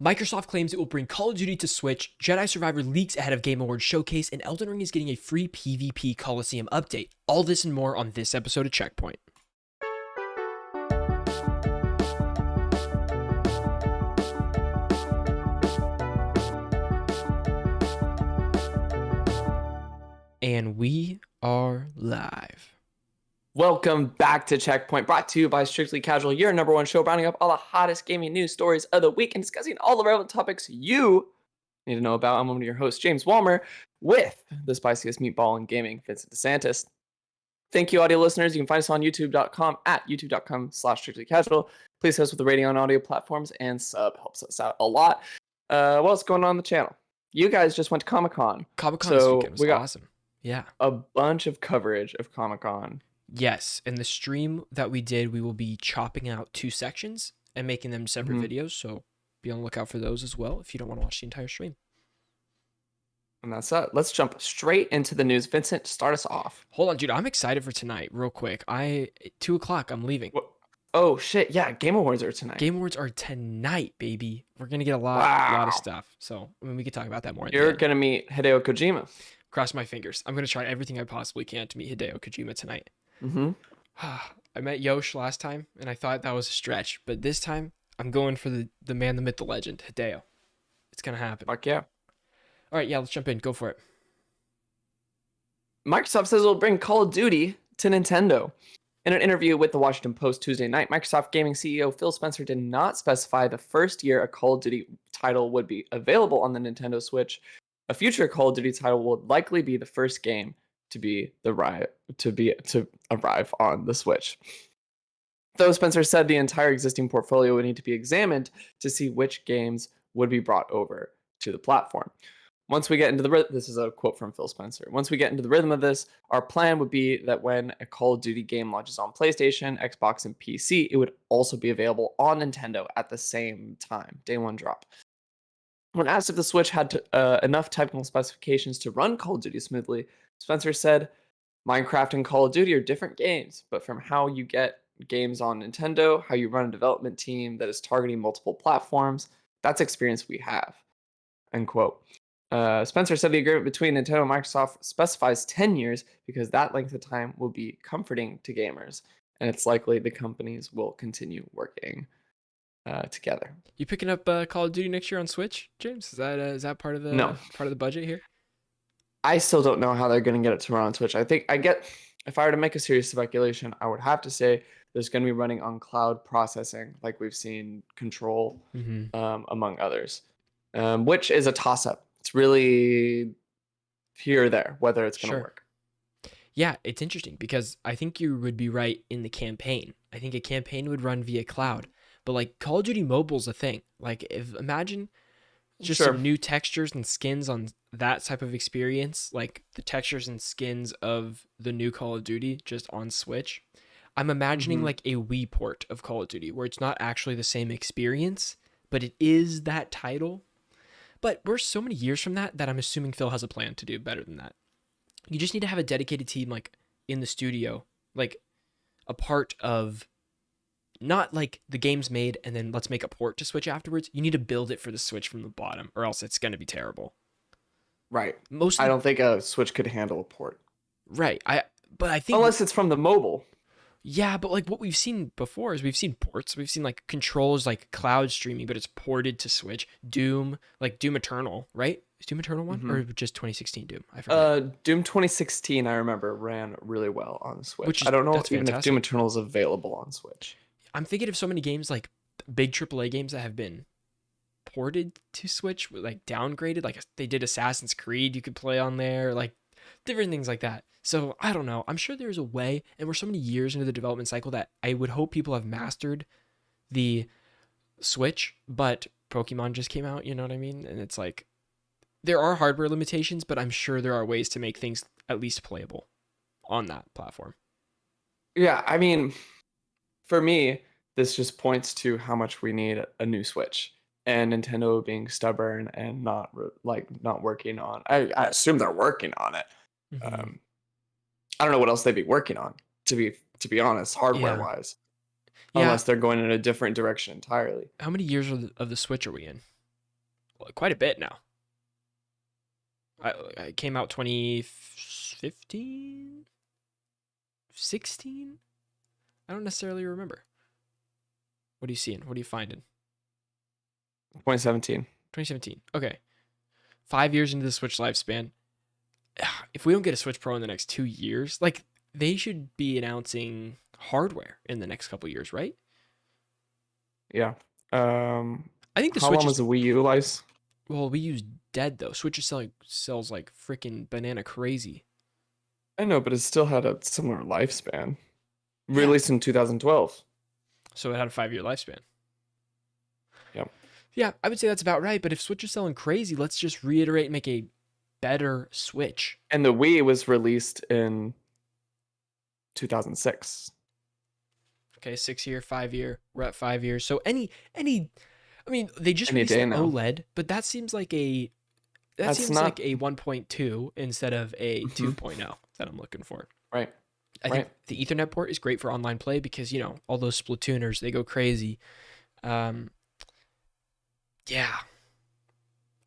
Microsoft claims it will bring Call of Duty to Switch, Jedi Survivor leaks ahead of Game Awards showcase, and Elden Ring is getting a free PvP Colosseum update. All this and more on this episode of Checkpoint. And we are live. Welcome back to Checkpoint, brought to you by Strictly Casual, your number one show, rounding up all the hottest gaming news stories of the week and discussing all the relevant topics you need to know about. I'm one of your hosts, James Walmer, with the spiciest meatball in gaming, Vincent DeSantis. Thank you, audio listeners. You can find us on youtube.com at youtube.com/strictlycasual. Please help us with the rating on audio platforms and sub helps us out a lot. What's going on the channel? You guys just went to Comic-Con. Comic-Con this weekend was awesome. Yeah. A bunch of coverage of Comic-Con. Yes, in the stream that we did, we will be chopping out 2 sections and making them separate videos, so be on the lookout for those as well if you don't want to watch the entire stream. And that's it. Let's jump straight into the news. Vincent, start us off. Hold on, dude. I'm excited for tonight, real quick. 2 o'clock, I'm leaving. Oh, shit. Yeah, Game Awards are tonight. Game Awards are tonight, baby. We're going to get a lot of stuff, so we can talk about that more. You're going to meet Hideo Kojima. Cross my fingers. I'm going to try everything I possibly can to meet Hideo Kojima tonight. I met Yosh last time, and I thought that was a stretch. But this time, I'm going for the man, the myth, the legend, Hideo. It's going to happen. Fuck yeah. All right, yeah, let's jump in. Go for it. Microsoft says it will bring Call of Duty to Nintendo. In an interview with the Washington Post Tuesday night, Microsoft Gaming CEO Phil Spencer did not specify the first year a Call of Duty title would be available on the Nintendo Switch. A future Call of Duty title will likely be the first game to arrive on the Switch. Though Spencer said the entire existing portfolio would need to be examined to see which games would be brought over to the platform. Once we get into this is a quote from Phil Spencer. Once we get into the rhythm of this, our plan would be that when a Call of Duty game launches on PlayStation, Xbox, and PC, it would also be available on Nintendo at the same time, day one drop. When asked if the Switch had enough technical specifications to run Call of Duty smoothly, Spencer said, Minecraft and Call of Duty are different games, but from how you get games on Nintendo, how you run a development team that is targeting multiple platforms, that's experience we have. End quote. Spencer said the agreement between Nintendo and Microsoft specifies 10 years because that length of time will be comforting to gamers, and it's likely the companies will continue working together. You picking up Call of Duty next year on Switch, James? Is that part of the budget here? I still don't know how they're going to get it to run on Switch. If I were to make a serious speculation, I would have to say there's going to be running on cloud processing, like we've seen Control, among others, which is a toss-up. It's really here or there, whether it's going to work. Yeah, it's interesting because I think you would be right in the campaign. I think a campaign would run via cloud, but like Call of Duty Mobile's a thing. Like imagine just some new textures and skins on that type of experience, like the textures and skins of the new Call of Duty just on Switch. I'm imagining like a Wii port of Call of Duty where it's not actually the same experience, but it is that title. But we're so many years from that I'm assuming Phil has a plan to do better than that. You just need to have a dedicated team like in the studio, like a part of not like the game's made and then let's make a port to Switch afterwards. You need to build it for the Switch from the bottom or else it's going to be terrible. Right. I don't think a Switch could handle a port. Right. I think unless it's from the mobile. Yeah, but like what we've seen before is we've seen ports. We've seen like Control's like cloud streaming, but it's ported to Switch. Doom, like Doom Eternal, right? Is Doom Eternal one or just 2016 Doom? I forgot. Doom 2016, I remember, ran really well on Switch. I don't know if Doom Eternal is available on Switch. I'm thinking of so many games like big AAA games that have been ported to Switch, like downgraded. Like they did Assassin's Creed, you could play on there, like different things like that. So I don't know. I'm sure there's a way, and we're so many years into the development cycle that I would hope people have mastered the Switch, but Pokemon just came out, you know what I mean? And it's like, there are hardware limitations, but I'm sure there are ways to make things at least playable on that platform. Yeah, I mean, for me, this just points to how much we need a new Switch. And Nintendo being stubborn and not working on. I assume they're working on it. I don't know what else they'd be working on, to be honest, hardware wise, unless they're going in a different direction entirely. How many years of the Switch are we in? quite a bit now. I came out 2015, 16. I don't necessarily remember. What are you seeing? What are you finding? 2017. 2017. Okay. 5 years into the Switch lifespan. If we don't get a Switch Pro in the next 2 years, like they should be announcing hardware in the next couple years, right? Yeah. I think the How Switch long is was the Wii U life? well, we use dead though. Switch is sells like freaking banana crazy. I know, but it still had a similar lifespan. Yeah. Released in 2012. So it had a 5 year lifespan. Yep. Yeah, I would say that's about right. But if Switch is selling crazy, let's just reiterate and make a better Switch. And the Wii was released in 2006. Okay, 6 year, 5 year. We're at 5 years. So I mean, they just Any released day the now. OLED, but that seems like a That's like not a 1.2 instead of a Mhm. 2.0 that I'm looking for. Right. I think the Ethernet port is great for online play because, you know, all those Splatooners, they go crazy. Yeah.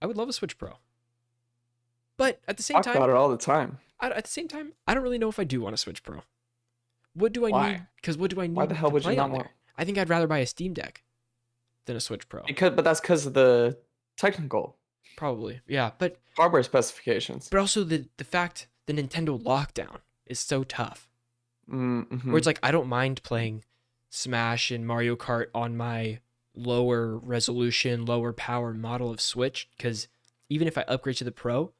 I would love a Switch Pro. But at the same Talk time, about it all the time. I don't really know if I do want a Switch Pro. What do I Why? need? Because what do I Why need the hell to would you play not on want? there? I think I'd rather buy a Steam Deck than a Switch Pro. But that's because of the technical Probably. Yeah. But hardware specifications. also the fact the Nintendo lockdown is so tough. Mm-hmm. Where it's like I don't mind playing Smash and Mario Kart on my lower resolution, lower power model of Switch, because even if I upgrade to the Pro,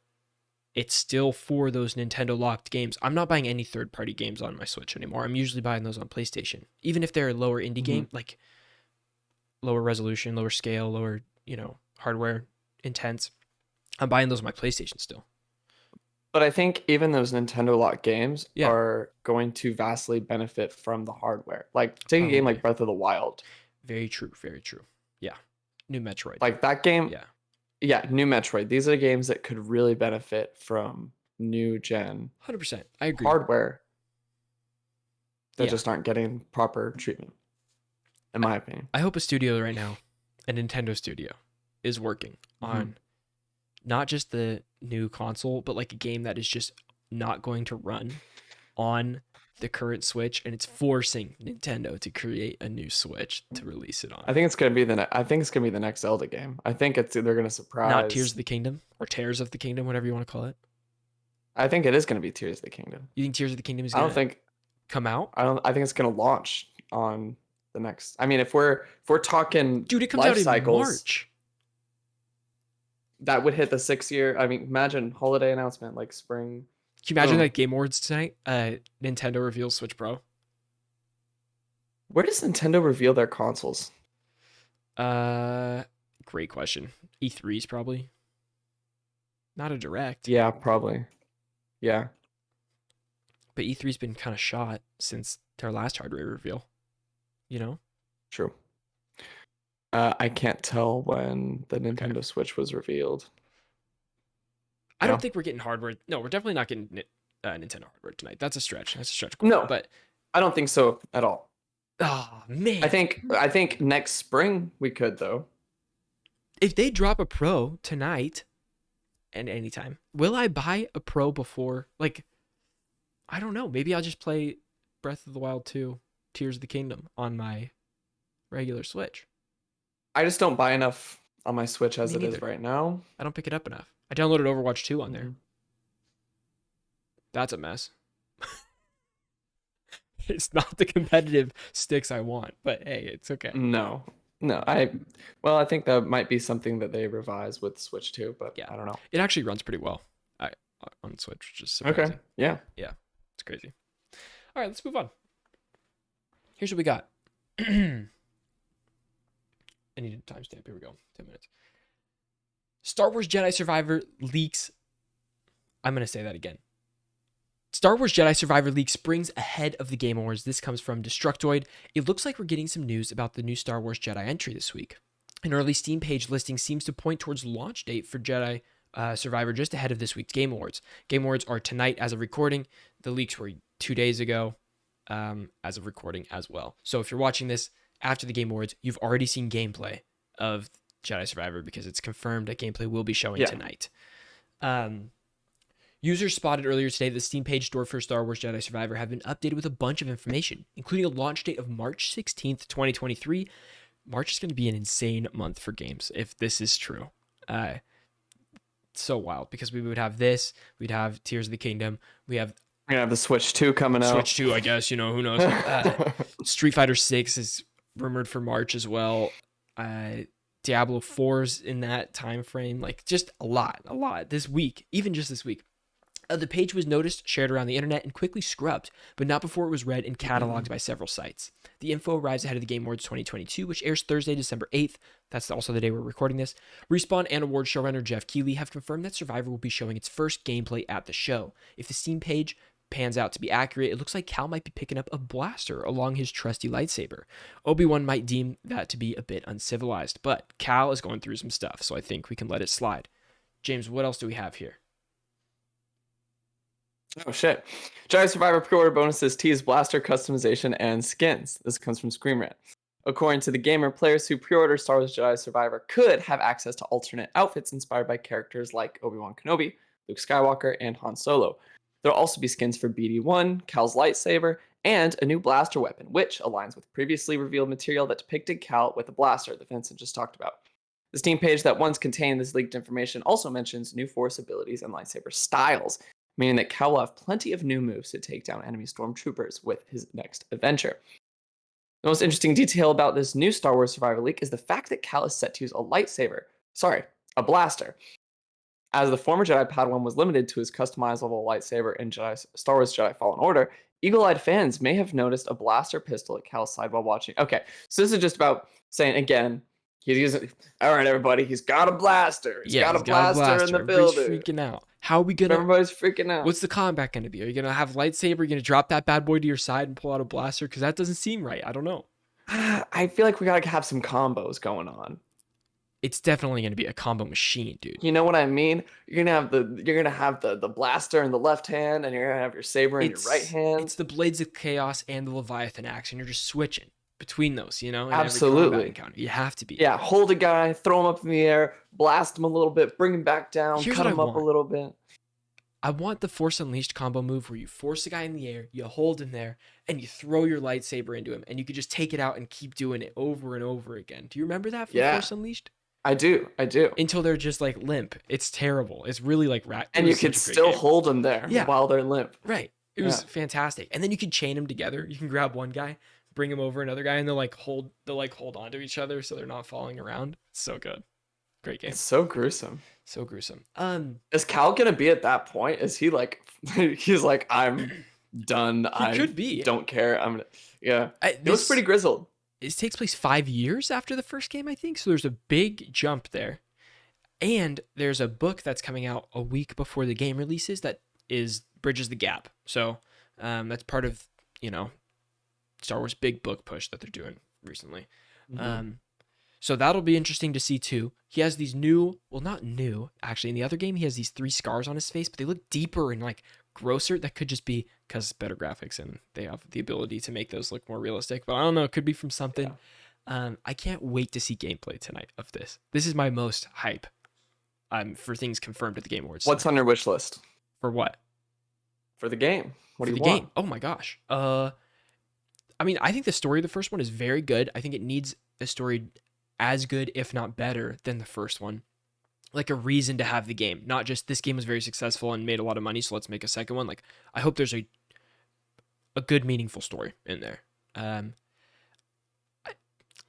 it's still for those Nintendo locked games. I'm not buying any third party games on my Switch anymore. I'm usually buying those on PlayStation. Even if they're a lower indie game, like lower resolution, lower scale, lower, you know, hardware intense, I'm buying those on my PlayStation still. But I think even those Nintendo lock games Yeah. are going to vastly benefit from the hardware. Like take a game like Breath of the Wild. Very true. Very true. Yeah. New Metroid. Like that game. Yeah. Yeah, new Metroid. These are games that could really benefit from new gen 100%. I agree. hardware that just aren't getting proper treatment, in my opinion. I hope a studio right now, a Nintendo studio, is working on not just the new console, but like a game that is just not going to run on the current Switch, and it's forcing Nintendo to create a new Switch to release it on. I think it's gonna be the next Zelda game. I think they're gonna surprise. Not Tears of the Kingdom or Tears of the Kingdom, whatever you want to call it. I think it is gonna be Tears of the Kingdom. You think Tears of the Kingdom is? I don't think come out. I think it's gonna launch on the next. I mean, if we're talking, dude, it comes life out in cycles, March. That would hit the 6 year. I mean, imagine holiday announcement like spring. Can you imagine like Game Awards tonight? Nintendo reveals Switch Pro. Where does Nintendo reveal their consoles? Great question. E3's probably. Not a direct. Yeah, probably. Yeah. But E3's been kind of shot since their last hardware reveal. You know? True. I can't tell when the Nintendo Switch was revealed. I don't think we're getting hardware. No, we're definitely not getting Nintendo hardware tonight. That's a stretch. No, but I don't think so at all. Oh man. I think next spring we could though. If they drop a Pro tonight and anytime, will I buy a Pro before? Like, I don't know. Maybe I'll just play Breath of the Wild 2, Tears of the Kingdom on my regular Switch. I just don't buy enough on my Switch as it is right now. I don't pick it up enough. I downloaded Overwatch 2 on there. That's a mess. It's not the competitive sticks I want, but hey, it's okay. No. I think that might be something that they revise with Switch 2, but I don't know. It actually runs pretty well on Switch, which is surprising. Okay. Yeah. Yeah. It's crazy. All right, let's move on. Here's what we got. I need a timestamp. Here we go. 10 minutes. Star Wars Jedi Survivor leaks. I'm going to say that again. Star Wars Jedi Survivor leaks springs ahead of the Game Awards. This comes from Destructoid. It looks like we're getting some news about the new Star Wars Jedi entry this week. An early Steam page listing seems to point towards launch date for Jedi Survivor just ahead of this week's Game Awards. Game Awards are tonight as of recording. The leaks were 2 days ago as of recording as well. So if you're watching this after the Game Awards, you've already seen gameplay of Jedi Survivor because it's confirmed that gameplay will be showing Yeah. tonight. Users spotted earlier today that the Steam page store for Star Wars Jedi Survivor have been updated with a bunch of information, including a launch date of March 16th, 2023. March is going to be an insane month for games if this is true. So wild because we would have this, we'd have Tears of the Kingdom, we're gonna have the Switch 2 coming out. Switch 2, I guess, who knows. Street Fighter 6 is rumored for March as well. Diablo 4's in that time frame. Like, just a lot this week, even just this week. The page was noticed, shared around the internet, and quickly scrubbed, but not before it was read and cataloged by several sites. The info arrives ahead of the Game Awards 2022, which airs Thursday, December 8th. That's also the day we're recording this. Respawn and award showrunner Jeff Keighley have confirmed that Survivor will be showing its first gameplay at the show. If the Steam page pans out to be accurate, it looks like Cal might be picking up a blaster along his trusty lightsaber. Obi-Wan might deem that to be a bit uncivilized, but Cal is going through some stuff, so I think we can let it slide. James, what else do we have here? Oh shit. Jedi Survivor pre-order bonuses tease blaster customization and skins. This comes from Scream Rant. According to the gamer, players who pre-order Star Wars Jedi Survivor could have access to alternate outfits inspired by characters like Obi-Wan Kenobi, Luke Skywalker, and Han Solo. There'll also be skins for BD-1, Cal's lightsaber, and a new blaster weapon, which aligns with previously revealed material that depicted Cal with a blaster that Vincent just talked about. The Steam page that once contained this leaked information also mentions new Force abilities and lightsaber styles, meaning that Cal will have plenty of new moves to take down enemy stormtroopers with his next adventure. The most interesting detail about this new Star Wars Survivor leak is the fact that Cal is set to use a blaster. As the former Jedi Padawan was limited to his customizable lightsaber in Star Wars Jedi Fallen Order, eagle-eyed fans may have noticed a blaster pistol at Cal's side while watching. Okay, so this is just about saying, again, he's using... All right, everybody, he's got a blaster. He's got a blaster in the building. Everybody's freaking out. How are we gonna... Everybody's freaking out. What's the combat gonna be? Are you gonna have lightsaber? Are you gonna drop that bad boy to your side and pull out a blaster? Because that doesn't seem right. I don't know. I feel like we gotta have some combos going on. It's definitely gonna be a combo machine, dude. You know what I mean? You're gonna have the blaster in the left hand, and you're gonna have your saber in your right hand. It's the Blades of Chaos and the Leviathan axe, and you're just switching between those, in Absolutely. every combat encounter. You have to be. Yeah, hold a guy, throw him up in the air, blast him a little bit, bring him back down, cut him up a little bit. I want the Force Unleashed combo move where you force a guy in the air, you hold him there, and you throw your lightsaber into him, and you could just take it out and keep doing it over and over again. Do you remember that from Force Unleashed? I do. Until they're just like limp. It's terrible. It's really like rat. And you could still hold them there while they're limp. Right. It was fantastic. And then you could chain them together. You can grab one guy, bring him over another guy, and they'll hold onto each other so they're not falling around. It's so good. Great game. It's so gruesome. So gruesome. Is Cal gonna be at that point? Is he like he's like, I'm done. He could be. Don't care. It was pretty grizzled. It takes place 5 years after the first game, I think. So there's a big jump there. And there's a book that's coming out a week before the game releases that bridges the gap. So that's part of, Star Wars big book push that they're doing recently. Mm-hmm. So that'll be interesting to see too. He has these not new, actually. In the other game, he has these 3 scars on his face, but they look deeper and like grosser. That could just be because better graphics and they have the ability to make those look more realistic. But I don't know. It could be from something. Yeah. I can't wait to see gameplay tonight of this. This is my most hype for things confirmed at the Game Awards. What's on your wish list? For what? For the game. What do you want? Game. Oh my gosh. I think the story of the first one is very good. I think it needs a story as good, if not better, than the first one. Like a reason to have the game, not just this game was very successful and made a lot of money, so let's make a second one. Like I hope there's a good, meaningful story in there.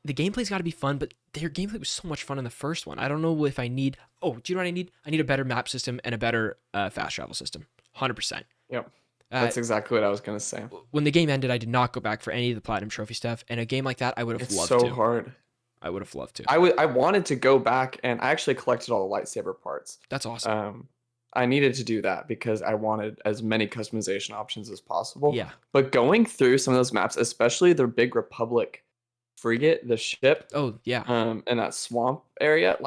The gameplay's got to be fun, but their gameplay was so much fun in the first one. I don't know if I need. Oh, do you know what I need? I need a better map system and a better fast travel system. 100%. Yep. That's exactly what I was gonna say. When the game ended, I did not go back for any of the Platinum Trophy stuff, and a game like that, I would have loved to. It's so hard. I would have loved to. I wanted to go back, and I actually collected all the lightsaber parts. That's awesome. I needed to do that because I wanted as many customization options as possible. Yeah. But going through some of those maps, especially the Big Republic frigate, the ship. Oh yeah. And that swamp area,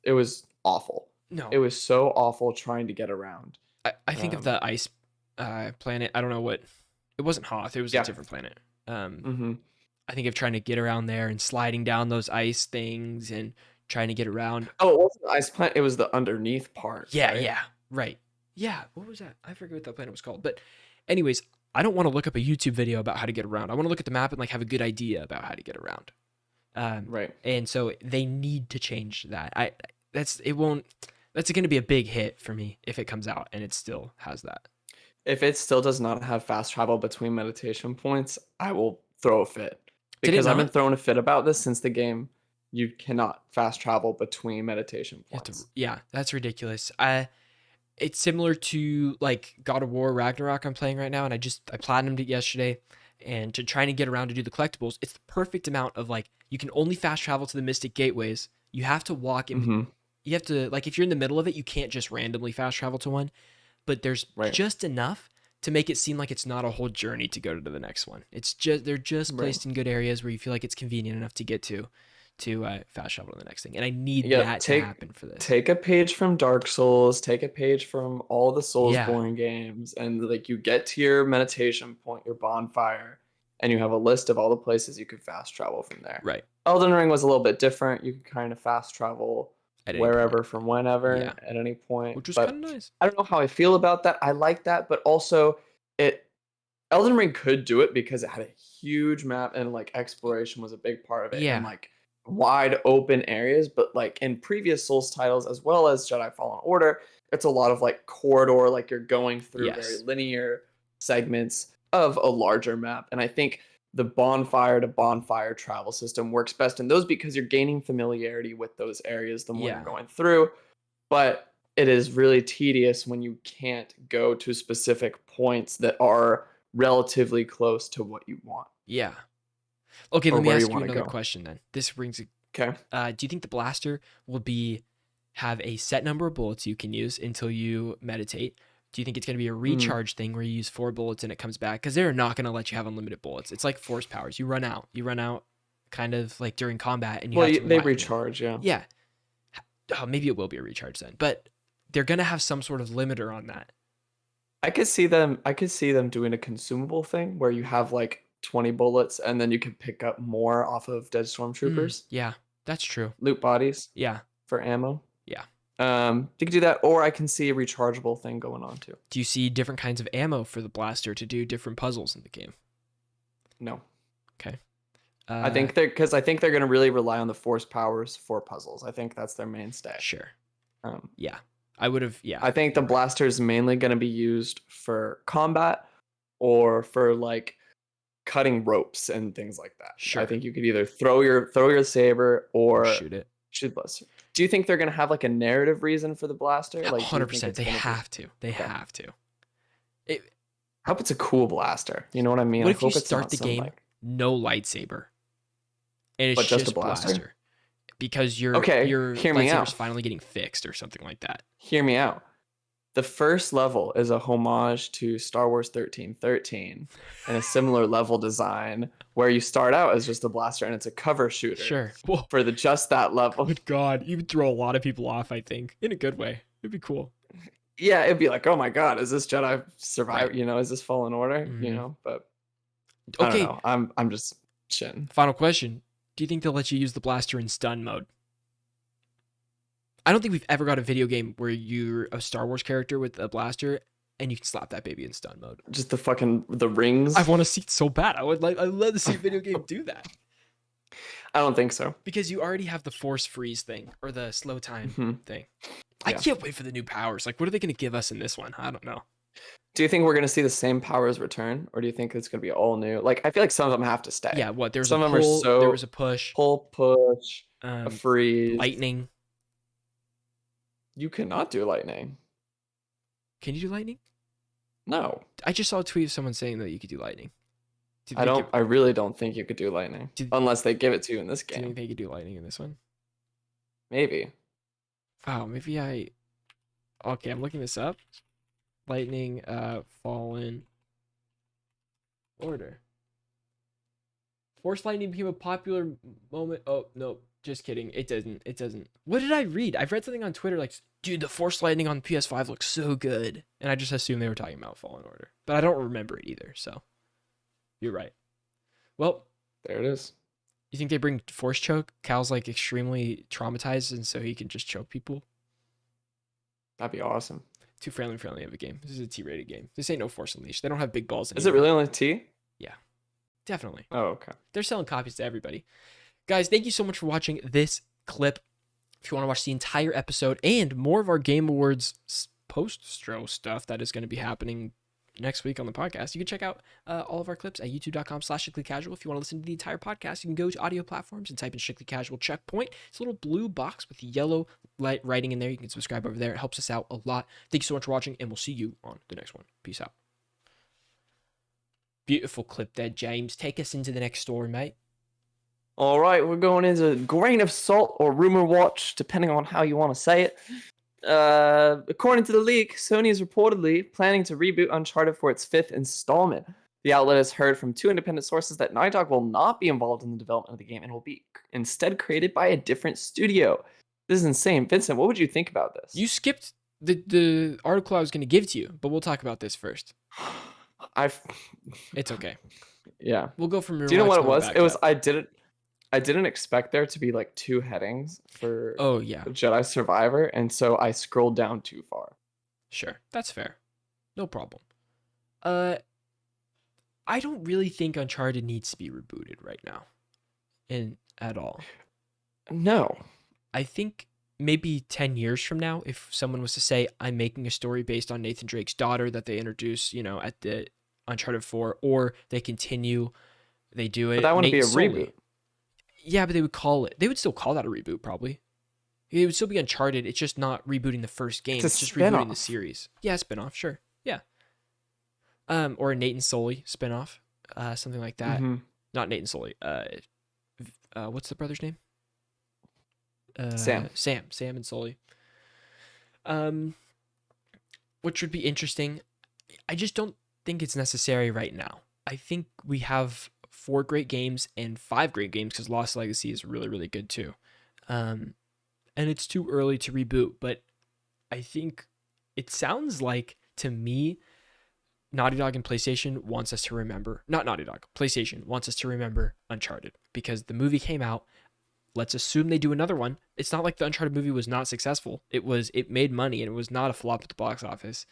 it was awful. No. It was so awful trying to get around. I think of the ice planet. I don't know what. It wasn't Hoth. It was a different planet. I think of trying to get around there and sliding down those ice things and trying to get around. Oh, it wasn't the ice planet. It was the underneath part, Yeah, right? yeah, right. Yeah, what was that? I forget what that planet was called. But anyways, I don't want to look up a YouTube video about how to get around. I want to look at the map and like have a good idea about how to get around. Right. And so they need to change that. It won't. That's going to be a big hit for me if it comes out and it still has that. If it still does not have fast travel between meditation points, I will throw a fit. Did it Because I've been not? throwing a fit about this since the game. You cannot fast travel between meditation You have to. points. Yeah, that's ridiculous. It's similar to like God of War Ragnarok I'm playing right now, and I platinumed it yesterday. And to trying to get around to do the collectibles, it's the perfect amount of like you can only fast travel to the Mystic Gateways. You have to walk in. Mm-hmm. You have to like if you're in the middle of it, you can't just randomly fast travel to one. But there's Right. just enough to make it seem like it's not a whole journey to go to the next one. It's just they're just Right. placed in good areas where you feel like it's convenient enough to get to fast travel to the next thing. And I need Yeah, that to happen for this. take a page from Dark Souls, take a page from all the Yeah. Soulsborne games, and like you get to your meditation point, your bonfire, and you have a list of all the places you could fast travel from there. Right. Elden Ring was a little bit different. You could kind of fast travel At any wherever point. from whenever Yeah. at any point. Which was But kind of nice. I don't know how I feel about that. I like that, but also it Elden Ring could do it because it had a huge map and like exploration was a big part of it and Yeah. like wide open areas. But like in previous Souls titles, as well as Jedi Fallen Order, it's a lot of like corridor, like you're going through very Yes. linear segments of a larger map. And I think the bonfire to bonfire travel system works best in those because you're gaining familiarity with those areas the more Yeah. you're going through. But it is really tedious when you can't go to specific points that are relatively close to what you want Yeah. Okay, or let me where you ask you want to another go. question then. This brings a Okay. do you think the blaster will have a set number of bullets you can use until you meditate? Do you think it's going to be a Mm. recharge thing where you use 4 bullets and it comes back? Because they're not going to let you have unlimited bullets. It's like force powers. You run out. You run out kind of like during combat and you Well, have to they rewind. recharge, yeah. Yeah. Oh, maybe it will be a recharge then. But they're going to have some sort of limiter on that. I could see them doing a consumable thing where you have like 20 bullets and then you can pick up more off of dead stormtroopers. Yeah, that's true. Loot bodies Yeah. for ammo. Yeah. You could do that, or I can see a rechargeable thing going on too. Do you see different kinds of ammo for the blaster to do different puzzles in the game? No. Okay. I think they're going to really rely on the force powers for puzzles. I think that's their mainstay. Sure. Um, Yeah. I would have. Yeah. I think the you're right. blaster is mainly going to be used for combat or for like cutting ropes and things like that. Sure. I think you could either throw your saber or shoot it. shoot blaster. Do you think they're going to have like a narrative reason for the blaster? Yeah, Like 100%. They have to. They Okay. have to. I hope it's a cool blaster. You know what I mean? What I if you hope it's start not the some, game like, no lightsaber, and it's but just just a blaster? because your Hear me out. lightsaber's finally getting fixed or something like that. Hear me out. The first level is a homage to Star Wars 1313 and a similar level design where you start out as just a blaster and it's a cover shooter. Sure. Whoa. For just that level. Good God, you would throw a lot of people off. I think in a good way. It'd be cool. Yeah, it'd be like, oh my God, is this Jedi Survivor? Right. You know, is this Fallen Order? Mhm. You know, but Okay. I don't know. I'm just shitting. Final question: do you think they'll let you use the blaster in stun mode? I don't think we've ever got a video game where you're a Star Wars character with a blaster and you can slap that baby in stun mode. Just the rings. I want to see it so bad. I'd love to see a video game do that. I don't think so. Because you already have the force freeze thing or the slow time thing. I Yeah. can't wait for the new powers. Like, what are they going to give us in this one? I don't know. Do you think we're gonna see the same powers return, or do you think it's gonna be all new? Like, I feel like some of them have to stay. Yeah, what? There's Some a of them are pull, so there was a push, pull, push, a freeze. lightning. You cannot do lightning. Can you do lightning? No, I just saw a tweet of someone saying that you could do lightning. I really don't think you could do lightning unless they give it to you in this Do you game. think they could do lightning in this one? Maybe. Wow, maybe okay, I'm looking this up. Lightning, Fallen Order. Force lightning became a popular moment. Oh, no, just kidding. It doesn't. What did I read? I've read something on Twitter like, dude, the force lightning on PS5 looks so good. And I just assumed they were talking about Fallen Order. But I don't remember it either, so. You're right. Well, There it is. You think they bring force choke? Cal's like extremely traumatized, and so he can just choke people. That'd be awesome. Too friendly of a game. This is a T-rated game. This ain't no Force Unleashed. They don't have big balls Is it anymore. really only T? Yeah, definitely. Oh, okay. They're selling copies to everybody. Guys, thank you so much for watching this clip. If you want to watch the entire episode and more of our Game Awards post-stro stuff that is going to be happening next week on the podcast, you can check out all of our clips at youtube.com/strictlycasual. If you want to listen to the entire podcast, you can go to audio platforms and type in Strictly Casual Checkpoint. It's a little blue box with yellow light writing in there. You can subscribe over there. It helps us out a lot. Thank you so much for watching, and we'll see you on the next one. Peace out. Beautiful clip there, James. Take us into the next story, mate. All right, we're going into grain of salt or rumor watch, depending on how you want to say it. According to the leak, Sony is reportedly planning to reboot Uncharted for its 5th installment. The outlet has heard from 2 independent sources that Naughty Dog will not be involved in the development of the game and will be instead created by a different studio. This is insane. Vincent, what would you think about this? You skipped the article I was going to give to you, but we'll talk about this first. It's okay. Yeah. We'll go from. Do you know what it was? It was I didn't expect there to be like 2 headings for Jedi Survivor, and so I scrolled down too far. Sure, that's fair. No problem. I don't really think Uncharted needs to be rebooted right now, at all. No. I think maybe 10 years from now, if someone was to say, I'm making a story based on Nathan Drake's daughter that they introduce, at the Uncharted 4, or they continue, they do it. But that wouldn't be a reboot. Yeah, but they would still call that a reboot, probably. It would still be Uncharted. It's just not rebooting the first game. It's just rebooting the series. Yeah, spinoff, sure. Yeah. Or a Nathan Sully spinoff, something like that. Mm-hmm. Not Nathan Sully. What's the brother's name? Sam and Sully. Which would be interesting. I just don't think it's necessary right now. I think we have 4 great games and 5 great games because Lost Legacy is really, really good too. And it's too early to reboot, but I think it sounds like, to me, Naughty Dog and PlayStation wants us to remember, not Naughty Dog, PlayStation wants us to remember Uncharted because the movie came out. Let's assume they do another one. It's not like the Uncharted movie was not successful. It made money and it was not a flop at the box office.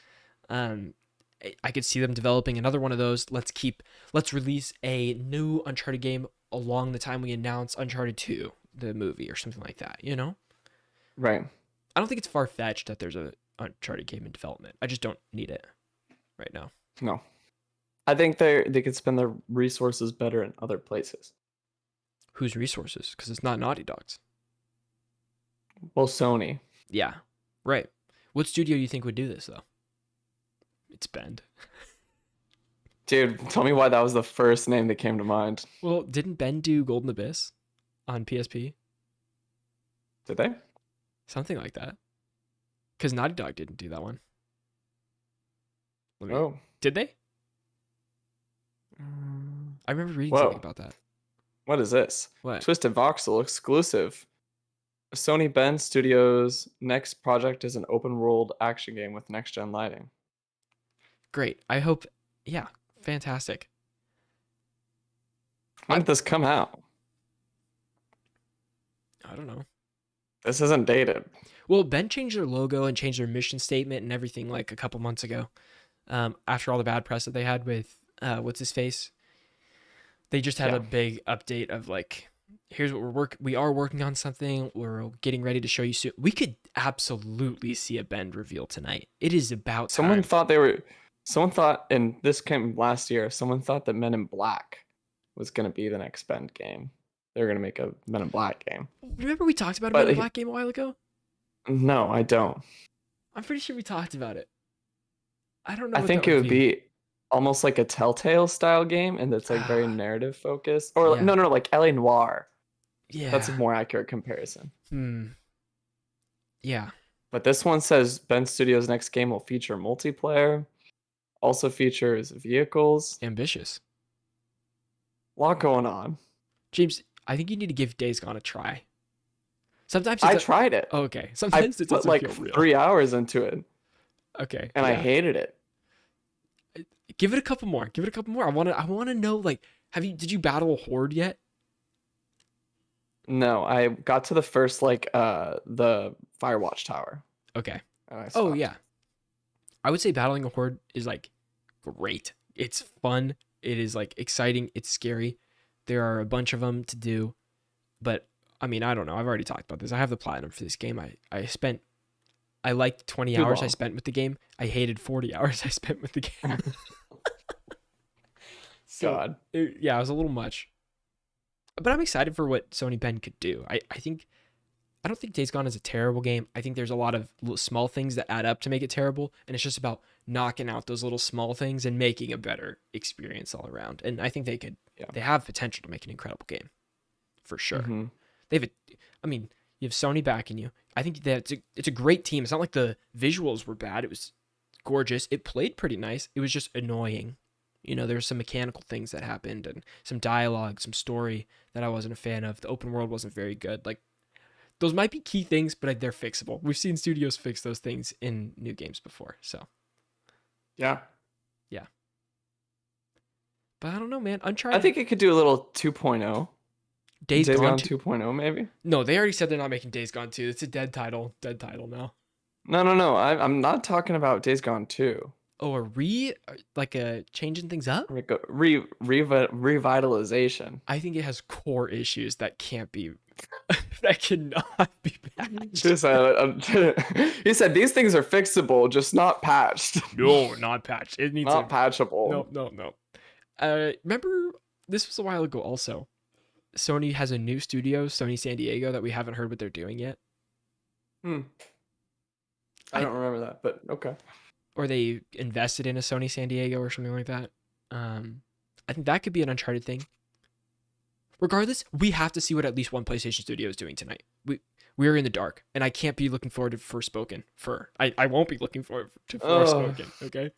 I could see them developing another one of those. Let's release a new Uncharted game along the time we announce Uncharted 2, the movie, or something like that, Right. I don't think it's far-fetched that there's a Uncharted game in development. I just don't need it right now. No. I think they could spend their resources better in other places. Whose resources? Because it's not Naughty Dog's. Well, Sony. Yeah, right. What studio do you think would do this, though? It's Bend. Dude, tell me why that was the first name that came to mind. Well, didn't Bend do Golden Abyss on PSP? Did they? Something like that. Because Naughty Dog didn't do that one. Did they? I remember reading something about that. What is this? What? Twisted Voxel exclusive. Sony Bend Studios' next project is an open world action game with next gen lighting. Great. I hope. Yeah. Fantastic. When did this come out? I don't know. This isn't dated. Well, Ben changed their logo and changed their mission statement and everything like a couple months ago. After all the bad press that they had with what's his face, they just had a big update of like, here's what we are working on something. We're getting ready to show you soon. We could absolutely see a Bend reveal tonight. It is about time. Someone thought, and this came last year, someone thought that Men in Black was going to be the next Bend game. They were going to make a Men in Black game. Remember we talked about a Men in Black game a while ago? No, I don't. I'm pretty sure we talked about it. I don't know. I think it would be almost like a Telltale style game, and it's like very narrative focused. Or no, like LA Noire. Yeah. That's a more accurate comparison. Yeah. But this one says Bend Studios' next game will feature multiplayer, also features vehicles. Ambitious. A lot going on. James, I think you need to give Days Gone a try. Sometimes I tried it. Oh, okay. Sometimes it doesn't feel real. 3 hours into it. Okay. And I hated it. Give it a couple more. I want to know, like, did you battle a horde yet? No, I got to the first the Firewatch Tower Okay. and I Oh stopped. yeah, I would say battling a horde is like great. It's fun. It is like exciting. It's scary. There are a bunch of them to do, but I mean, I don't know. I've already talked about this. I have the platinum for this game. I liked 20 Too hours I long. spent with the game. I hated 40 hours I spent with the game. So God. yeah, it was a little much. But I'm excited for what Sony Bend could do. I don't think Days Gone is a terrible game. I think there's a lot of little small things that add up to make it terrible, and it's just about knocking out those little small things and making a better experience all around. And I think Yeah. they have potential to make an incredible game for sure. Mm-hmm. They have I mean, you have Sony backing you. I think that it's a great team. It's not like the visuals were bad. It was gorgeous. It played pretty nice. It was just annoying. There's some mechanical things that happened and some dialogue, some story that I wasn't a fan of. The open world wasn't very good. Like those might be key things, but they're fixable. We've seen studios fix those things in new games before. So Yeah. yeah, but I don't know, man. I Uncharted, think it could do a little 2.0. Days Days Gone Gone 2. 2.0 maybe? No, they already said they're not making Days Gone 2. It's a dead title. Dead title now. No, no, no. I'm not talking about Days Gone 2. Oh, like a changing things up? Like a revitalization. I think it has core issues that can't be that cannot be patched. He said, he said these things are fixable, just not patched. No, not patched. It needs Not a patchable. no. Remember this was a while ago also. Sony has a new studio, Sony San Diego, that we haven't heard what they're doing yet. Hmm. I don't remember that, but okay. Or they invested in a Sony San Diego or something like that. I think that could be an Uncharted thing. Regardless, we have to see what at least one PlayStation studio is doing tonight. We're in the dark, and I can't be looking forward to Forspoken. I won't be looking forward to Forspoken. Okay,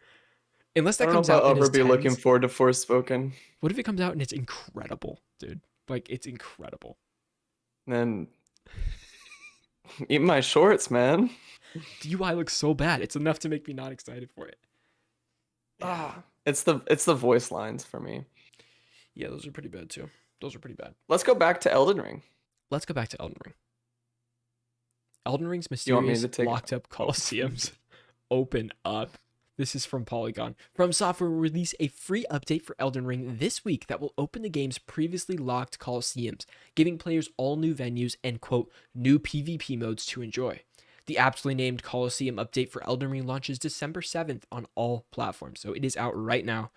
unless I that don't know comes if out I'll in ever his be looking tens. forward to Forspoken. What if it comes out and it's incredible, dude? Like it's incredible. Then eat my shorts, man. The UI looks so bad. It's enough to make me not excited for it. Ah, it's the voice lines for me. Yeah, those are pretty bad too. Those are pretty bad. Let's go back to Elden Ring. Let's go back to Elden Ring. Elden Ring's You want me mysterious to take locked up colosseums open up. This is from Polygon. From Software will release a free update for Elden Ring this week that will open the game's previously locked colosseums, giving players all new venues and, quote, new PvP modes to enjoy. The aptly named Colosseum update for Elden Ring launches December 7th on all platforms, so it is out right now.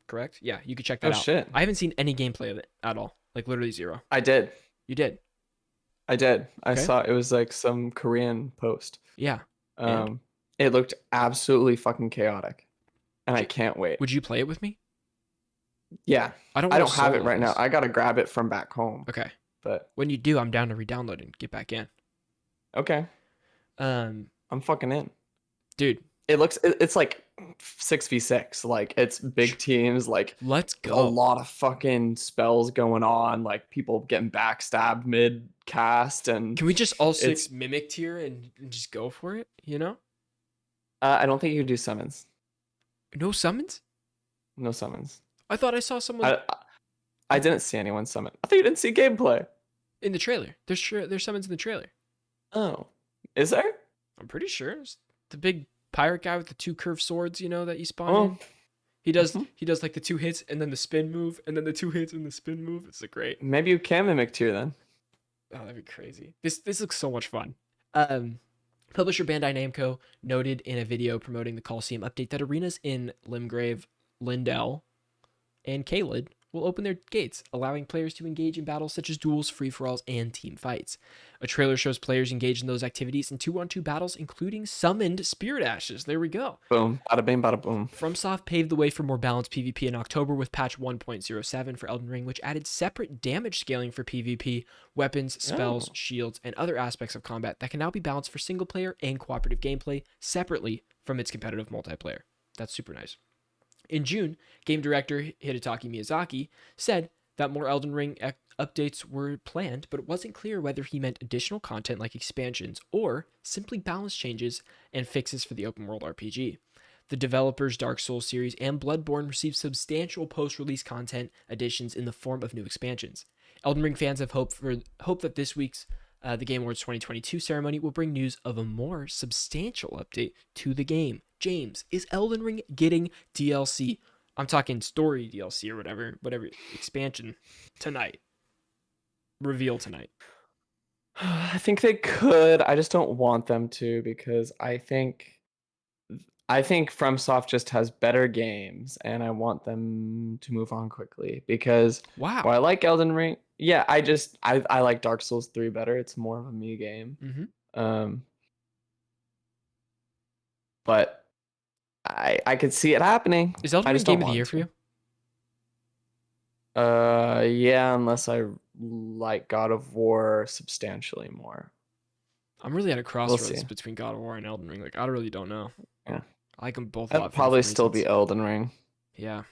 Correct? Yeah, you can check that Oh out. shit. I haven't seen any gameplay of it at all. Like literally zero. I did. You did? I did. I Okay. saw it was like some Korean post. Yeah. And? It looked absolutely fucking chaotic. And I can't wait. Would you play it with me? Yeah. I don't I want don't to have it solo right now. this. I gotta grab it from back home. Okay. But When you do, I'm down to re-download and get back in. okay. Um, I'm fucking in. dude, It's like 6v6. Like it's big teams, like let's a go. lot of fucking spells going on, like people getting backstabbed mid cast and Can we just all six it's mimic tier and just go for it? You know? I don't think you can do summons. No summons? No summons. I thought I saw someone I didn't see anyone summon. I thought you didn't see gameplay. in the trailer. There's summons in the trailer. Oh. Is there? I'm pretty sure. It's the big pirate guy with the two curved swords, that you spawn Oh. in. He does like the two hits and then the spin move and then the two hits and the spin move. It's great. Maybe you can mimic tier then. Oh, that'd be crazy. This looks so much fun. Publisher Bandai Namco noted in a video promoting the Coliseum update that arenas in Limgrave, Lindell, and Caelid will open their gates, allowing players to engage in battles such as duels, free-for-alls, and team fights. A trailer shows players engaged in those activities in 2-on-2 battles, including summoned spirit ashes. There we go. Boom. Bada bing, bada boom. FromSoft paved the way for more balanced PvP in October with patch 1.07 for Elden Ring, which added separate damage scaling for PvP, weapons, spells, shields, and other aspects of combat that can now be balanced for single-player and cooperative gameplay separately from its competitive multiplayer. That's super nice. In June, game director Hidetaka Miyazaki said that more Elden Ring updates were planned, but it wasn't clear whether he meant additional content like expansions or simply balance changes and fixes for the open world RPG. The developers' Dark Souls series and Bloodborne received substantial post-release content additions in the form of new expansions. Elden Ring fans have hope that this week's the Game Awards 2022 ceremony will bring news of a more substantial update to the game. James, is Elden Ring getting DLC? I'm talking story DLC or whatever expansion tonight. Reveal tonight. I think they could. I just don't want them to because I think FromSoft just has better games, and I want them to move on quickly because Wow. while I like Elden Ring, yeah, I like Dark Souls 3 better. It's more of a me game. Mm-hmm. Um, but I could see it happening. Is Elden I Ring just don't Game of the want Year it for you? to. Yeah, unless I like God of War substantially more. I'm really at a We'll crossroads see. between God of War and Elden Ring. Like, I really don't know. Yeah, I like them both a that'll lot for probably different still reasons. be Elden Ring. Yeah.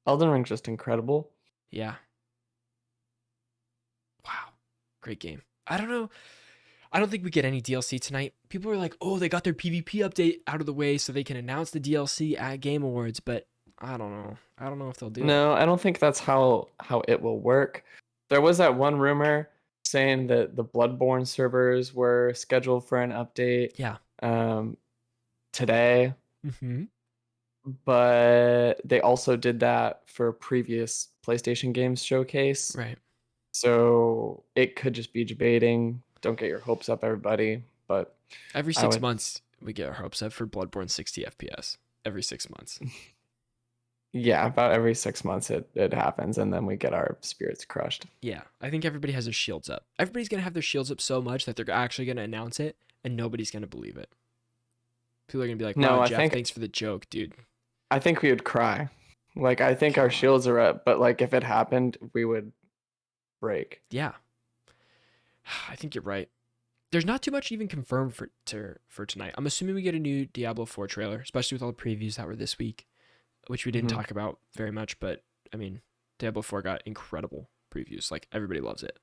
Elden Ring's just incredible. Yeah. Wow. Great game. I don't know. I don't think we get any DLC tonight. People are like, oh, they got their PvP update out of the way so they can announce the DLC at Game Awards, but I don't know. I don't know if they'll do it. No, I don't think that's how it will work. There was that one rumor saying that the Bloodborne servers were scheduled for an update Yeah. today, Mm-hmm. but they also did that for a previous PlayStation Games showcase. Right. So it could just be debating. Don't get your hopes up, everybody. But Every I 6 would, months, we get our hopes up for Bloodborne 60 FPS. Every 6 months. yeah, about every 6 months it happens, and then we get our spirits crushed. Yeah. I think everybody has their shields up. Everybody's going to have their shields up so much that they're actually going to announce it, and nobody's going to believe it. People are going to be like, wow, No, Jeff, thanks for the joke, dude. I think we would cry. Like I think our shields are up, but like if it happened, we would break. Yeah. I think you're right. There's not too much even confirmed for tonight. I'm assuming we get a new Diablo 4 trailer, especially with all the previews that were this week, which we didn't talk about very much. But I mean, Diablo 4 got incredible previews. Like everybody loves it.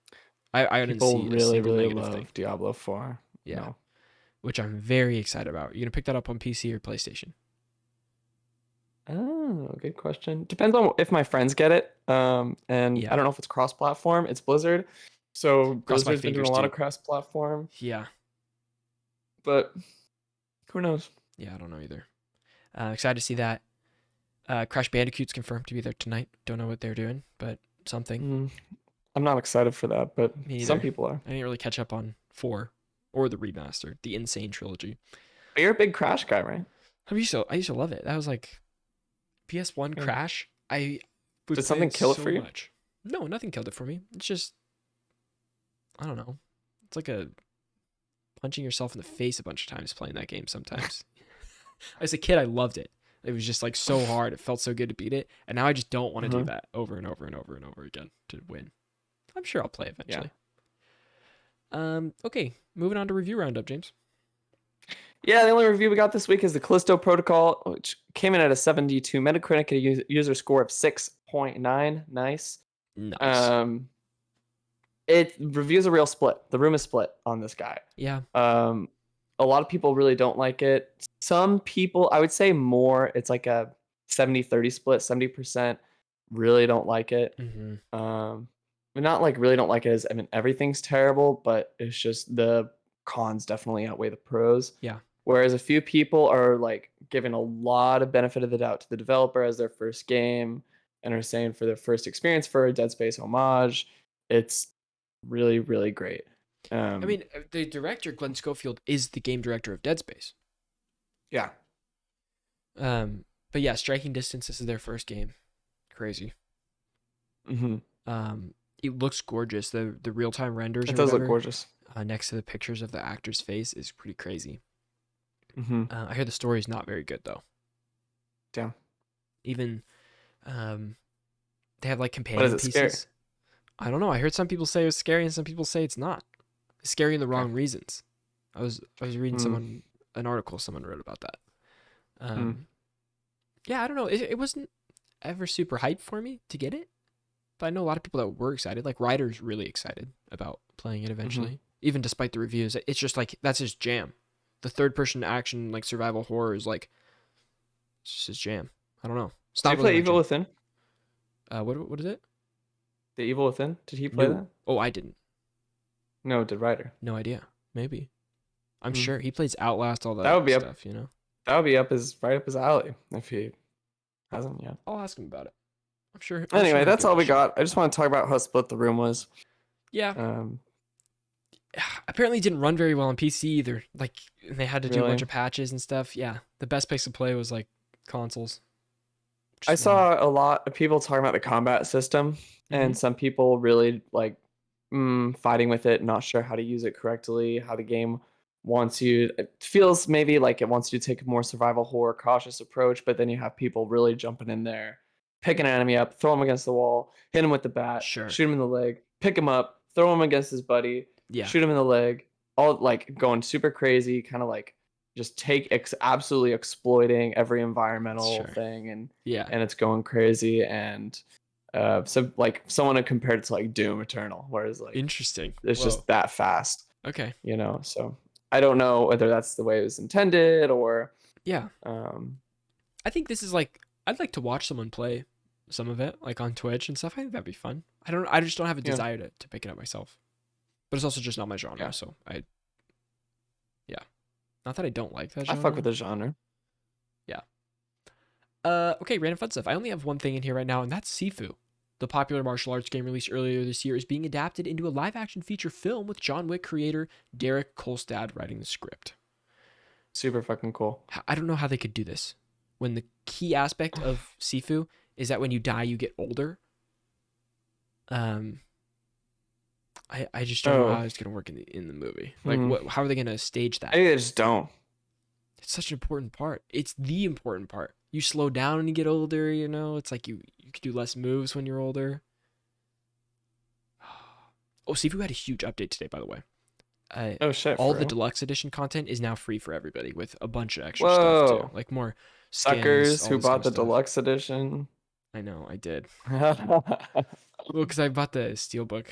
I didn't People see a really, single really negative love thing. Diablo 4. Yeah, No. which I'm very excited about. You gonna pick that up on PC or PlayStation? Oh, good question. Depends on if my friends get it. And Yeah, I don't know if it's cross-platform. It's Blizzard, so cross my Blizzard's been doing fingers, a lot dude. of cross-platform, Yeah, but who knows? yeah, I don't know either. Excited to see that. Crash Bandicoot's confirmed to be there tonight. Don't know what they're doing, but something. I'm not excited for that, but Me some neither. people are. I didn't really catch up on 4 or the remaster, the Insane trilogy. But you're a big Crash guy, right? I used to love it. That was like PS1 Yeah. Crash. I would Did play something it kill it so for you? much. No, nothing killed it for me. It's just I don't know. It's like a punching yourself in the face a bunch of times playing that game sometimes. As a kid, I loved it. It was just like so hard. It felt so good to beat it. And now I just don't want to do that over and over and over and over again to win. I'm sure I'll play eventually. Okay, moving on to review roundup, James. Yeah, the only review we got this week is the Callisto Protocol, which came in at a 72 Metacritic, a user score of 6.9. Nice. Nice. It reviews a real split. The room is split on this guy. Yeah. A lot of people really don't like it. Some people, I would say more, it's like a 70-30 split. 70% really don't like it. But not like really don't like it as I mean everything's terrible, but it's just the cons definitely outweigh the pros. Yeah. Whereas a few people are like giving a lot of benefit of the doubt to the developer as their first game and are saying for their first experience for a Dead Space homage, it's really, really great. I mean, the director, Glenn Schofield, is the game director of Dead Space. Yeah. But yeah, Striking Distance, this is their first game. Crazy. It looks gorgeous. The real-time renders It does look gorgeous. Next to the pictures of the actor's face is pretty crazy. I hear the story is not very good though. Damn. Even they have like companion pieces. Scary? I don't know. I heard some people say it was scary and some people say it's not. It's scary in the wrong reasons. I was reading an article someone wrote about that. Yeah, I don't know. It wasn't ever super hyped for me to get it. But I know a lot of people that were excited. Like Ryder's really excited about playing it eventually. Even despite the reviews. It's just like that's his jam. The third person action like survival horror is like it's just his jam. I don't know. Did you play Evil Within? What is it? The Evil Within? Did he play No. that? Oh, I didn't. No, did Ryder. No idea. Maybe. I'm Hmm. sure he plays Outlast, all That that would be up. stuff, you know? That would be right up his alley if he hasn't yet. I'll ask him about it. I'm sure Anyway, he'll that's give it all a we shot. got. I just want to talk about how split the room was. Yeah. Um, Apparently it didn't run very well on PC either. Like they had to do a really. bunch of patches and stuff. Yeah. The best place to play was like consoles. I saw a lot of people talking about the combat system, Mm-hmm. and some people really like fighting with it, not sure how to use it correctly, how the game wants you. It feels maybe like it wants you to take a more survival horror cautious approach, but then you have people really jumping in there, pick an enemy up, throw him against the wall, hit him with the bat, Sure. shoot him in the leg, pick him up, throw him against his buddy, Yeah. shoot him in the leg, all like going super crazy, kind of like just absolutely exploiting every environmental Sure. thing Yeah. and it's going crazy and so like someone had compared it to like Doom Eternal, whereas like Interesting. it's Whoa. just that fast, Okay. you know. So I don't know whether that's the way it was intended or Yeah. I think this is like I'd like to watch someone play some of it, like on Twitch and stuff. I think that'd be fun. I just don't have a yeah, desire to pick it up myself. But it's also just not my genre, yeah. so yeah. Not that I don't like that I genre. fuck with the genre. Yeah. Okay, random fun stuff. I only have one thing in here right now, and that's Sifu. The popular martial arts game released earlier this year is being adapted into a live-action feature film with John Wick creator Derek Kolstad writing the script. Super fucking cool. I don't know how they could do this when the key aspect of Sifu is that when you die, you get older. I just don't know how it's gonna work in the movie. Like, how are they gonna stage that? I just don't. It's such an important part. It's the important part. You slow down when you get older. You know, it's like you could do less moves when you're older. Oh, Sifu had a huge update today, by the way. Oh shit! All for the real? deluxe edition content is now free for everybody with a bunch of extra stuff too, Whoa! like more skins, Suckers all who this kind bought of the stuff. deluxe edition. I know, I did. Well, because I bought the Steelbook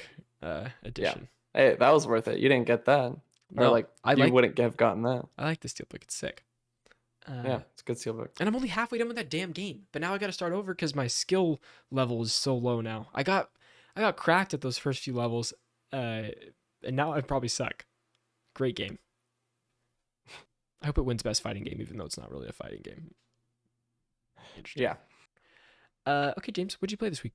edition. hey, that was worth it. You didn't get that, or No, like you wouldn't have gotten that. I like the Steelbook. It's sick. Yeah, it's a good steelbook. And I'm only halfway done with that damn game, but now I got to start over because my skill level is so low now. I got cracked at those first few levels, and now I probably suck. Great game. I hope it wins best fighting game, even though it's not really a fighting game. Interesting. Yeah. Okay, James, what'd you play this week?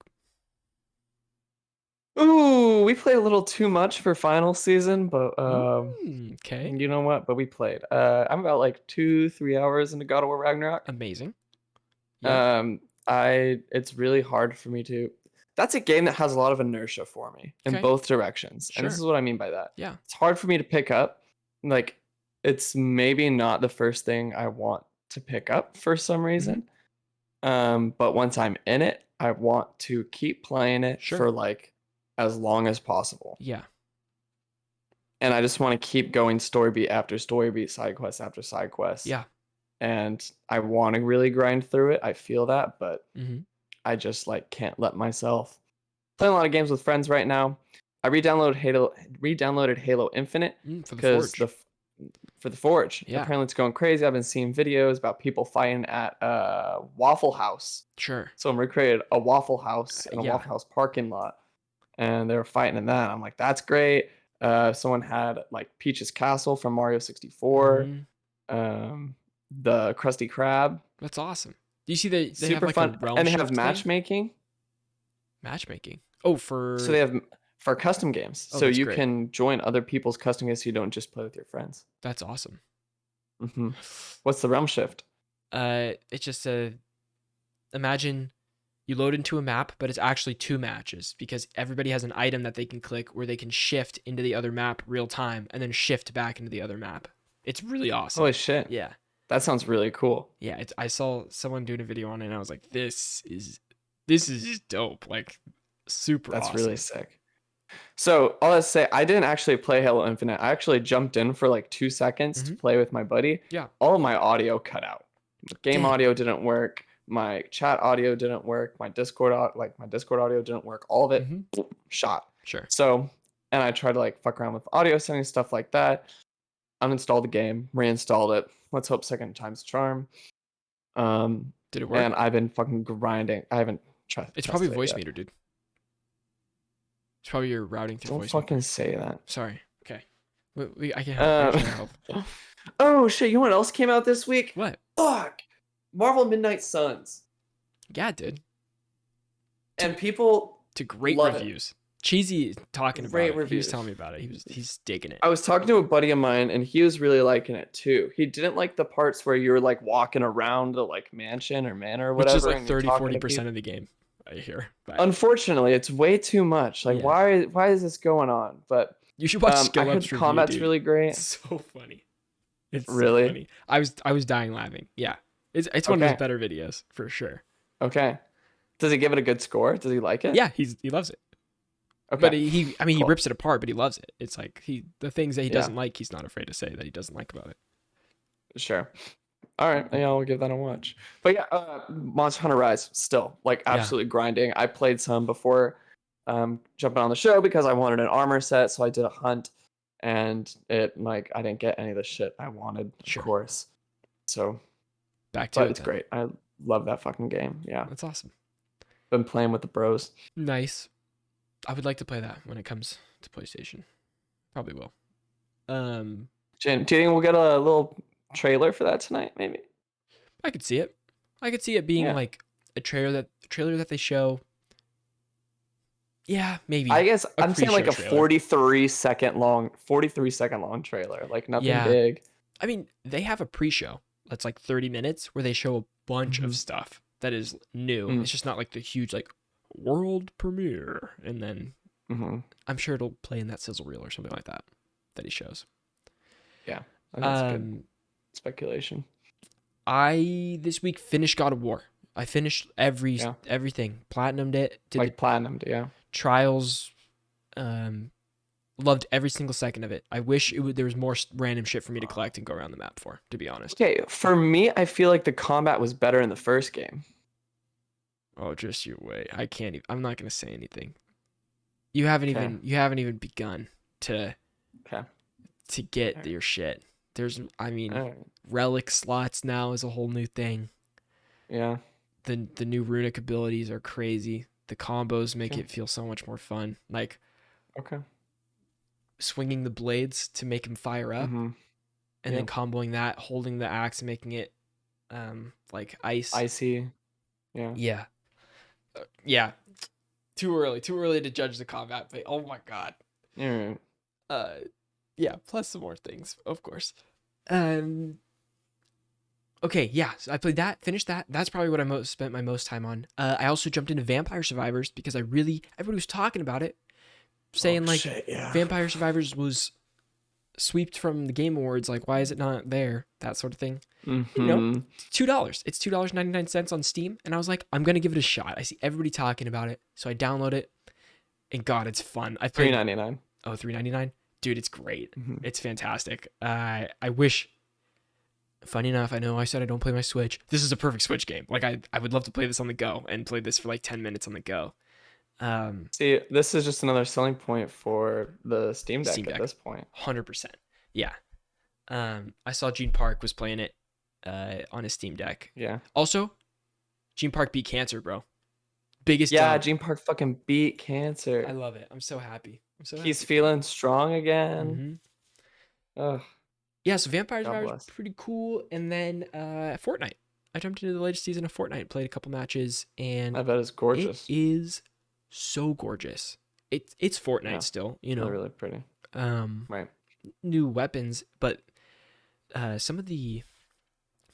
Ooh, we played a little too much for final season, but okay. you know what? But we played. I'm about like 2-3 hours into God of War Ragnarok. Amazing. Yeah. It's really hard for me to. That's a game that has a lot of inertia for me in both directions, and this is what I mean by that. Yeah. It's hard for me to pick up. Like, it's maybe not the first thing I want to pick up for some reason. But once I'm in it, I want to keep playing it for like as long as possible. Yeah. And I just want to keep going story beat after story beat, side quest after side quest. Yeah. And I want to really grind through it. I feel that, but Mm-hmm. I just like can't let myself. Playing a lot of games with friends right now. I re-downloaded Halo Infinite because for the Forge. Yeah. Apparently it's going crazy. I've been seeing videos about people fighting at Waffle House. Sure. Someone recreated a Waffle House in a Waffle House parking lot, and they were fighting in that. I'm like, that's great. Someone had like Peach's Castle from Mario 64. The Krusty Krab. That's awesome. Do you see they super have like fun, a realm and they have shift matchmaking. Matchmaking. Oh, so they have for custom games, so you can join other people's custom games. So you don't just play with your friends. That's awesome. What's the realm shift? It's just imagine you load into a map, but it's actually 2 matches because everybody has an item that they can click where they can shift into the other map real time and then shift back into the other map. It's really awesome. Holy shit. Yeah. That sounds really cool. Yeah, I saw someone doing a video on it and I was like, this is dope. Like super That's awesome. really sick. So all I say, I didn't actually play Halo Infinite. I actually jumped in for like 2 seconds to play with my buddy. Yeah. All of my audio cut out. Game audio didn't work. My chat audio didn't work. My Discord audio didn't work. All of it shot. Sure. So, and I tried to like fuck around with audio settings, stuff like that. Uninstalled the game, reinstalled it. Let's hope second time's a charm. Did it work? And I've been fucking grinding. I haven't tried. It's probably voice meter, dude. It's probably your routing through Don't voice. fucking say that. Sorry. Okay. I can help. I can try to help. Oh shit! You know what else came out this week? What? Fuck! Marvel Midnight Suns. Yeah, it did. And people to great love reviews. Cheesy talking Great about it. He was reviews. telling me about it. He's digging it. I was talking to a buddy of mine, and he was really liking it too. He didn't like the parts where you were like walking around the like mansion or manor or Which whatever, is like and you're 30-40% of the game, I hear. But unfortunately, it's way too much. Like, yeah. why is this going on? But you should watch I Skill heard Up's the review, combat's dude. really great. It's so funny. It's Really? so funny. I was dying laughing. Yeah. It's one of his better videos for sure. Okay. Does he give it a good score? Does he like it? Yeah, he loves it. Okay. But he rips it apart, but he loves it. It's like the things that he doesn't like, he's not afraid to say that he doesn't like about it. Sure. All right, yeah, I'll give that a watch. But yeah, Monster Hunter Rise still like absolutely grinding. I played some before jumping on the show because I wanted an armor set, so I did a hunt, and it like I didn't get any of the shit I wanted, of course. So back to it. It's great. I love that fucking game. Yeah, that's awesome. Been playing with the bros. Nice. I would like to play that when it comes to PlayStation. Probably will. Jen, do you think we'll get a little trailer for that tonight? Maybe. I could see it. I could see it being like a trailer that they show. Yeah, maybe. I guess I'm saying like a 43 second long trailer, like nothing big. I mean, they have a pre-show that's like 30 minutes where they show a bunch of stuff that is new. It's just not like the huge like world premiere, and then I'm sure it'll play in that sizzle reel or something like that he shows. Yeah, that's good speculation. I this week finished God of War. I finished everything, platinumed it. Platinumed, yeah. Trials, loved every single second of it. I wish there was more random shit for me to collect and go around the map for, to be honest. Okay, for me, I feel like the combat was better in the first game. Oh, just you wait. I can't even. I'm not gonna say anything. You haven't even begun to get your shit. There's, relic slots now is a whole new thing. Yeah. The new runic abilities are crazy. The combos make it feel so much more fun. Like, swinging the blades to make him fire up, and then comboing that, holding the axe and making it, like icy. Yeah. Yeah. Too early to judge the combat, but oh my god. Yeah, plus some more things, of course. Okay, yeah, so I played that, finished that. That's probably what I spent my most time on. I also jumped into Vampire Survivors because everybody was talking about it, saying Vampire Survivors was swept from the Game Awards, like why is it not there? That sort of thing. You know, $2. It's $2.99 on Steam, and I was like, I'm gonna give it a shot. I see everybody talking about it, so I download it, and God, it's fun. I played $3.99. Oh, $3.99, dude, it's great. It's fantastic. I wish. Funny enough, I know I said I don't play my Switch. This is a perfect Switch game. Like I would love to play this on the go and play this for like 10 minutes on the go. See, this is just another selling point for the Steam Deck at this point. 100%. Yeah. I saw Gene Park was playing it on his Steam Deck. Yeah. Also, Gene Park beat cancer, bro. Biggest Gene Park fucking beat cancer. I love it. I'm so happy. He's feeling strong again. Ugh. Yeah, so Vampire Survivor is pretty cool. And then Fortnite. I jumped into the latest season of Fortnite, played a couple matches, and I bet it's gorgeous. It is so gorgeous. It's Fortnite still, you know. Really pretty. Right. New weapons, but some of the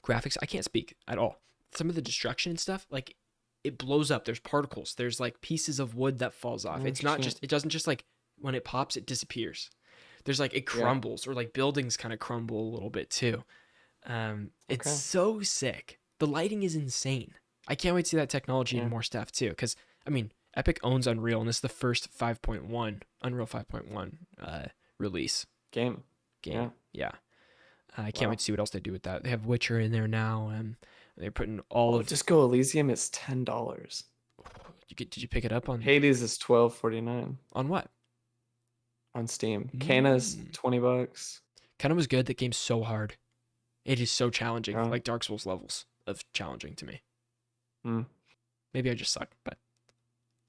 graphics I can't speak at all. Some of the destruction and stuff, like it blows up. There's particles. There's like pieces of wood that falls off. It's not just. It doesn't just like when it pops, it disappears. There's like it crumbles, or like buildings kind of crumble a little bit too. It's so sick. The lighting is insane. I can't wait to see that technology and more stuff too. Because I mean, Epic owns Unreal, and this is the first 5.1 Unreal 5.1 release game. Yeah. I can't wait to see what else they do with that. They have Witcher in there now, and they're putting all of. Disco Elysium is $10. Did you pick it up on? Hades is $12.49. On what? On Steam. Kana's $20. Kana was good. That game's so hard. It is so challenging, like Dark Souls levels of challenging to me. Maybe I just suck, but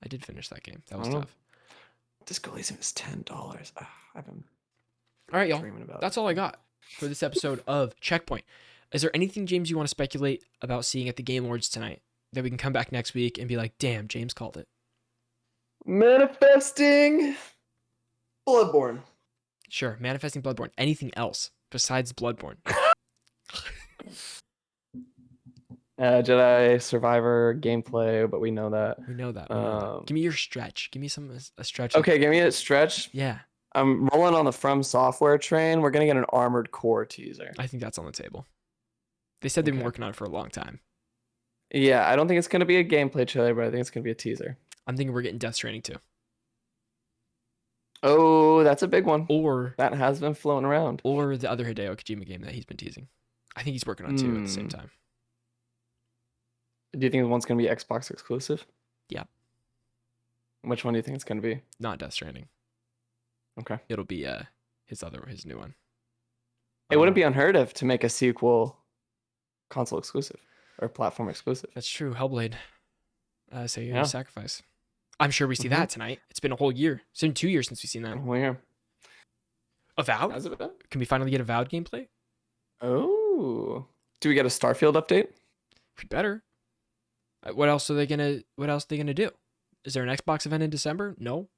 I did finish that game. That was tough. Disco Elysium is $10. I've been All right, y'all. dreaming about That's it. all I got for this episode of Checkpoint. Is there anything, James, you want to speculate about seeing at the Game Awards tonight that we can come back next week and be like, damn, James called it? Manifesting Bloodborne. Sure, manifesting Bloodborne. Anything else besides Bloodborne? Jedi Survivor gameplay, but we know that. We know that. Give me your stretch. Give me a stretch. Okay, give me a stretch. Yeah. I'm rolling on the From Software train. We're gonna get an Armored Core teaser. I think that's on the table. They said they've been working on it for a long time. Yeah, I don't think it's gonna be a gameplay trailer, but I think it's gonna be a teaser. I'm thinking we're getting Death Stranding too. Oh, that's a big one. Or that has been flown around. Or the other Hideo Kojima game that he's been teasing. I think he's working on two at the same time. Do you think one's gonna be Xbox exclusive? Yeah. Which one do you think it's gonna be? Not Death Stranding. Okay. It'll be his new one. It wouldn't be unheard of to make a sequel console exclusive or platform exclusive. That's true. Hellblade. Sacrifice. I'm sure we see that tonight. It's been a whole year. It's been 2 years since we've seen that. A whole year. Avowed? Has it been? Can we finally get Avowed gameplay? Oh. Do we get a Starfield update? We better. What else are they gonna do? Is there an Xbox event in December? No.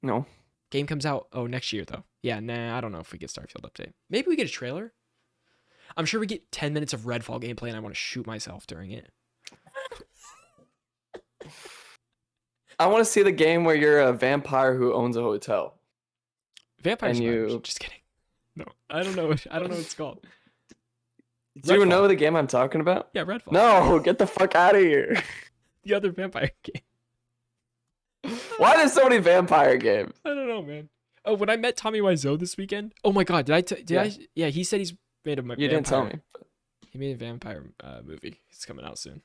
No. Game comes out next year though. Yeah, nah, I don't know if we get Starfield update. Maybe we get a trailer. I'm sure we get 10 minutes of Redfall gameplay and I want to shoot myself during it. I want to see the game where you're a vampire who owns a hotel. Vampire Survivor. Just kidding. No, I don't know. I don't know what it's called. Do you know the game I'm talking about? Yeah, Redfall. No, get the fuck out of here. The other vampire game. Why there's so many vampire games? I don't know, man. Oh, when I met Tommy Wiseau this weekend. Oh my god, Yeah, he said he's made a vampire. You didn't tell me. He made a vampire movie. It's coming out soon.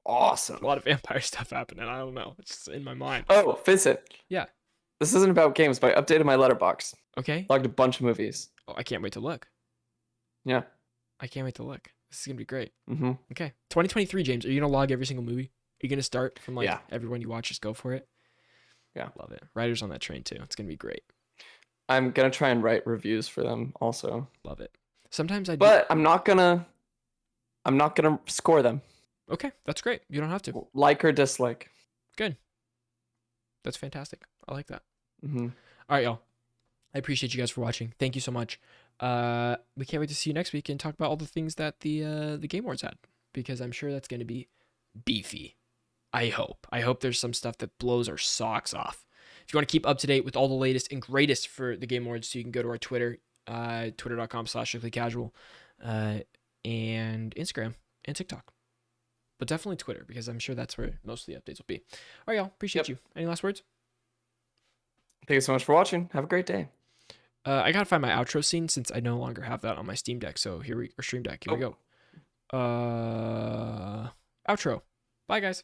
Awesome. A lot of vampire stuff happening. I don't know. It's just in my mind. Oh, Vincent. Yeah. This isn't about games, but I updated my letterbox. Okay. Logged a bunch of movies. Oh, I can't wait to look. Yeah. I can't wait to look. This is gonna be great. Mm-hmm. Okay. 2023, James. Are you gonna log every single movie? Are you gonna start from everyone you watch? Just go for it. Yeah. Love it. Writers on that train too. It's gonna be great. I'm gonna try and write reviews for them also. Love it. Sometimes But I'm not gonna score them. Okay, that's great. You don't have to. Like or dislike. Good. That's fantastic. I like that. Mm-hmm. All right, y'all. I appreciate you guys for watching. Thank you so much. We can't wait to see you next week and talk about all the things that the Game Awards had, because I'm sure that's going to be beefy. I hope there's some stuff that blows our socks off. If you want to keep up to date with all the latest and greatest for the Game Awards, so you can go to our Twitter, twitter.com/strictlycasual, and Instagram and TikTok. But definitely Twitter, because I'm sure that's where most of the updates will be. All right, y'all. Appreciate you. Any last words? Thank you so much for watching. Have a great day. I gotta find my outro scene since I no longer have that on my Steam Deck. So Stream Deck. Here we go. Outro. Bye, guys.